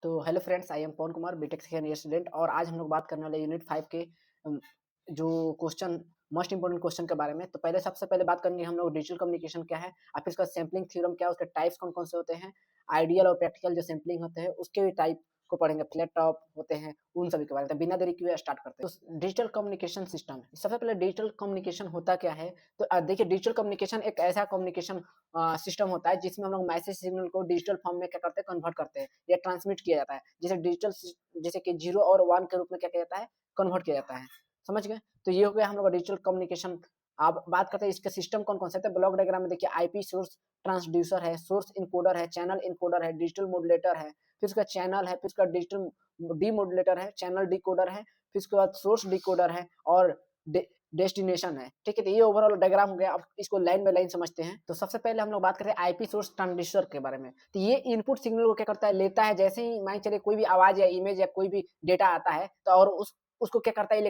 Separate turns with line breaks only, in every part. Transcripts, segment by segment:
तो hello friends, I am Pawan Kumar, BTech second year student. और आज हम लोग बात करने वाले यूनिट 5 के जो क्वेश्चन मोस्ट इंपोर्टेंट क्वेश्चन के बारे में। तो पहले सबसे पहले बात करेंगे हम लोग डिजिटल कम्युनिकेशन क्या है, और फिर उसका सैम्पलिंग थ्योरम क्या है, उसके टाइप्स कौन कौन से होते हैं, आइडियल और प्रैक्टिकल जो सैम्पलिंग होते हैं उसके भी टाइप को पढ़ेंगे, फ्लैट टॉप होते हैं उन सभी के बारे में। तो बिना देरी किए स्टार्ट करते हैं। तो डिजिटल कम्युनिकेशन सिस्टम, सबसे पहले डिजिटल कम्युनिकेशन होता क्या है। तो देखिए, डिजिटल कम्युनिकेशन एक ऐसा कम्युनिकेशन सिस्टम होता है जिसमें हम लोग मैसेज सिग्नल को डिजिटल फॉर्म में क्या करते हैं, कन्वर्ट करते हैं या ट्रांसमिट किया जाता है। जैसे कि 0 और 1 के रूप में क्या किया जाता है, कन्वर्ट किया जाता है। समझ गए। तो ये हो गया हम लोग का डिजिटल कम्युनिकेशन। आप बात करते हैं इसके सिस्टम कौन कौन से हैं। ब्लॉक डायग्राम में देखिए, आईपी सोर्स ट्रांसड्यूसर है, सोर्स इनकोडर है, चैनल इनकोडर है, डिजिटल मॉड्यूलेटर है, फिर उसका चैनल है, फिर उसका डिजिटल डीमॉड्यूलेटर है, चैनल डिकोडर है, फिर उसके बाद सोर्स डिकोडर है और डेस्टिनेशन है। ठीक है, तो ये ओवरऑल डायग्राम हो गया। अब इसको लाइन बाय लाइन समझते हैं। तो सबसे पहले हम लोग बात करते हैं आईपी सोर्स ट्रांसड्यूसर के बारे में। तो ये इनपुट सिग्नल को क्या करता है, लेता है। जैसे ही मान चलिए कोई भी आवाज या इमेज या कोई भी डेटा आता है, तो और उसको क्या करता है,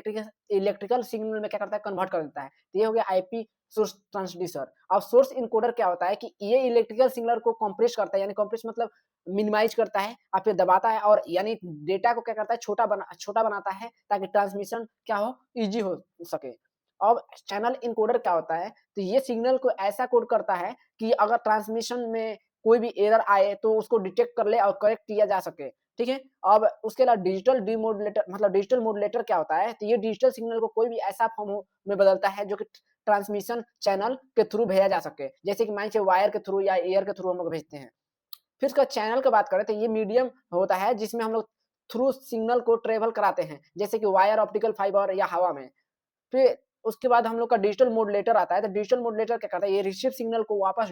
इलेक्ट्रिकल सिग्नल में क्या करता है, कन्वर्ट कर देता है। तो ये हो गया आईपी सोर्स ट्रांसड्यूसर। अब सोर्स इनकोडर क्या होता है कि ये इलेक्ट्रिकल सिग्नल को कंप्रेस करता है, यानी कंप्रेस मतलब मिनिमाइज करता है और फिर दबाता है, और यानी डेटा को क्या करता है, छोटा बनाता है ताकि ट्रांसमिशन क्या हो, इजी हो सके। अब चैनल इनकोडर क्या होता है, तो ये सिग्नल को ऐसा कोड करता है कि अगर ट्रांसमिशन में कोई भी एरर आए तो उसको डिटेक्ट कर ले और करेक्ट किया जा सके। ठीक है। अब उसके अलावा डिजिटल डीमोडुलेटर मतलब डिजिटल मॉड्यूलेटर क्या होता है, तो ये डिजिटल सिग्नल को कोई भी ऐसा फॉर्म में बदलता है जो कि ट्रांसमिशन चैनल के थ्रू भेजा जा सके। जैसे कि मान लीजिए वायर के थ्रू या एयर के थ्रू हम लोग भेजते हैं। फिर उसका चैनल की बात करें तो ये मीडियम होता है जिसमें हम लोग थ्रू सिग्नल को ट्रेवल कराते हैं, जैसे कि वायर, ऑप्टिकल फाइबर या हवा में। फिर उसके बाद हम लोग का डिजिटल मॉड्यूलेटर आता है। तो डिजिटल मॉड्यूलेटर क्या करता है, ये रिसीव सिग्नल को वापस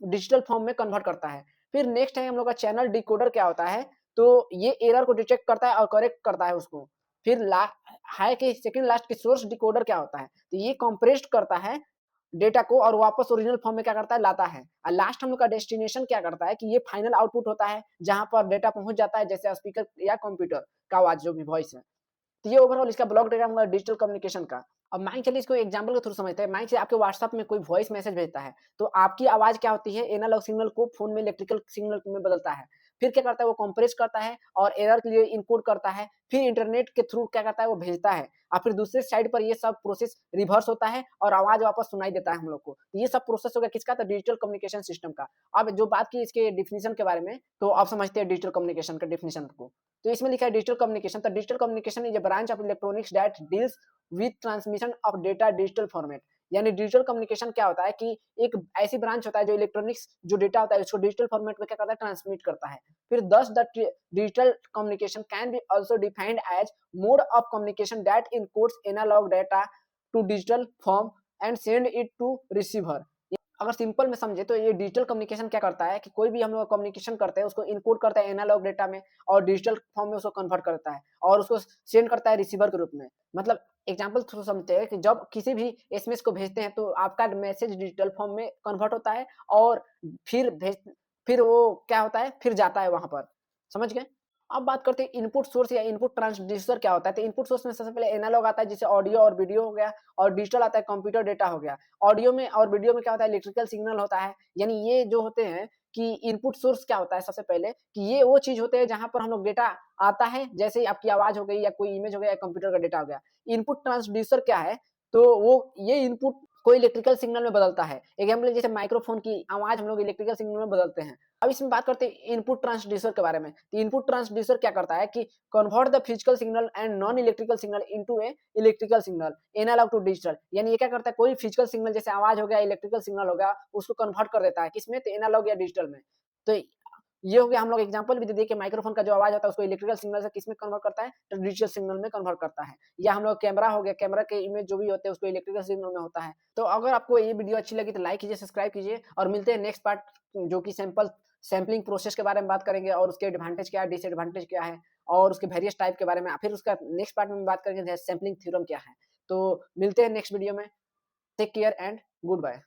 डिजिटल फॉर्म में कन्वर्ट करता है। फिर नेक्स्ट है हम लोग का चैनल डिकोडर क्या होता है, तो ये एरर को डिटेक्ट करता है और करेक्ट करता है उसको। फिर है कि सेकंड लास्ट की सोर्स डिकोडर क्या होता है, तो ये कंप्रेस्ड करता है डेटा को और वापस ओरिजिनल फॉर्म में क्या करता है, लाता है। और लास्ट हम लोग का डेस्टिनेशन क्या करता है कि ये फाइनल आउटपुट होता है जहां पर डेटा पहुंच जाता है, जैसे स्पीकर या कंप्यूटर का आवाज, जो भी वॉइस है। तो ये ओवरऑल इसका ब्लॉक डायग्राम हुआ डिजिटल कम्युनिकेशन का। अब मान चलिए इसको एग्जांपल के थ्रू समझते हैं। मान चलिए आपके व्हाट्सएप में कोई वॉइस मैसेज भेजता है, तो आपकी आवाज क्या होती है, एनालॉग सिग्नल को फोन में इलेक्ट्रिकल सिग्नल में बदलता है। फिर क्या करता है, वो कंप्रेस करता है और एरर के लिए इनकोड करता है। फिर इंटरनेट के थ्रू क्या करता है, वो भेजता है। और फिर दूसरे साइड पर ये सब प्रोसेस रिवर्स होता है और आवाज वापस सुनाई देता है हम लोग को। तो ये सब प्रोसेस हो गया किसका, तो डिजिटल कम्युनिकेशन सिस्टम का। अब जो बात की इसके डिफिनीशन के बारे में, तो आप समझते हैं डिजिटल कम्युनिकेशन का डिफिनीशन को। तो इसमें लिखा है डिजिटल कम्युनिकेशन। तो digital communication is a branch of electronics that deals with transmission of data digital format. यानी डिजिटल कम्युनिकेशन क्या होता है कि एक ऐसी ब्रांच होता है जो इलेक्ट्रॉनिक्स जो डेटा होता है उसको डिजिटल फॉर्मेट में क्या करता है, ट्रांसमिट करता है। फिर दस the digital communication can be also defined as mode of communication that encodes analog data to digital form and send it to receiver. अगर सिंपल में समझे तो ये डिजिटल कम्युनिकेशन क्या करता है कि कोई भी हम लोग कम्युनिकेशन करते हैं उसको इनकोड करता है एनालॉग डेटा में और डिजिटल फॉर्म में उसको कन्वर्ट करता है और उसको सेंड करता है रिसीवर के रूप में। मतलब एग्जांपल थ्रू समझते हैं कि जब किसी भी एसएमएस को भेजते हैं तो आपका मैसेज डिजिटल फॉर्म में कन्वर्ट होता है और फिर फिर वो क्या होता है, फिर जाता है वहां पर। समझ गए। अब बात करते हैं इनपुट सोर्स या इनपुट ट्रांसड्यूसर क्या होता है। तो इनपुट सोर्स में सबसे पहले एनालॉग आता है, जिसे ऑडियो और वीडियो हो गया, और डिजिटल आता है, कंप्यूटर डेटा हो गया। ऑडियो में और वीडियो में क्या होता है, इलेक्ट्रिकल सिग्नल होता है। यानी ये जो होते हैं कि इनपुट सोर्स क्या होता है, सबसे पहले कि ये वो चीज होते हैं जहां पर हम लोग डेटा आता है, जैसे आपकी आवाज हो गई या कोई इमेज हो गया या कंप्यूटर का डेटा हो गया। इनपुट ट्रांसड्यूसर क्या है, तो वो ये इनपुट को इलेक्ट्रिकल सिग्नल में बदलता है। एग्जाम्पल जैसे माइक्रोफोन की आवाज हम लोग इलेक्ट्रिकल सिग्नल में बदलते हैं। अब इसमें बात करते हैं इनपुट ट्रांसड्यूसर के बारे में। तो इनपुट ट्रांसड्यूसर क्या करता है कि convert the physical signal and non electrical signal into a electrical signal analog to digital. यानी ये क्या करता है, कोई फिजिकल सिग्नल जैसे आवाज हो गया, इलेक्ट्रिकल सिग्नल हो गया, उसको कन्वर्ट कर देता है किसमें, तो एनालॉग या डिजिटल में। तो ये हो गया, हम लोग एग्जांपल भी दे दिए कि माइक्रोफोन का जो आवाज होता है उसको इलेक्ट्रिकल सिग्नल से किसमें कन्वर्ट करता है, तो डिजिटल सिग्नल में कन्वर्ट करता है। या हम लोग कैमरा हो गया, कैमरा के इमेज जो भी होते हैं उसको इलेक्ट्रिकल सिग्नल में होता है। तो अगर आपको ये वीडियो अच्छी लगी तो लाइक कीजिए, सब्सक्राइब कीजिए, और मिलते हैं नेक्स्ट पार्ट, जो कि सैम्पलिंग प्रोसेस के बारे में बात करेंगे और उसके एडवांटेज क्या है, डिसएडवांटेज क्या है, और उसके वेरियस टाइप के बारे में। फिर उसका नेक्स्ट पार्ट में बात करेंगे सैम्पलिंग थ्योरम क्या है। तो मिलते हैं नेक्स्ट वीडियो में। Take care and good bye.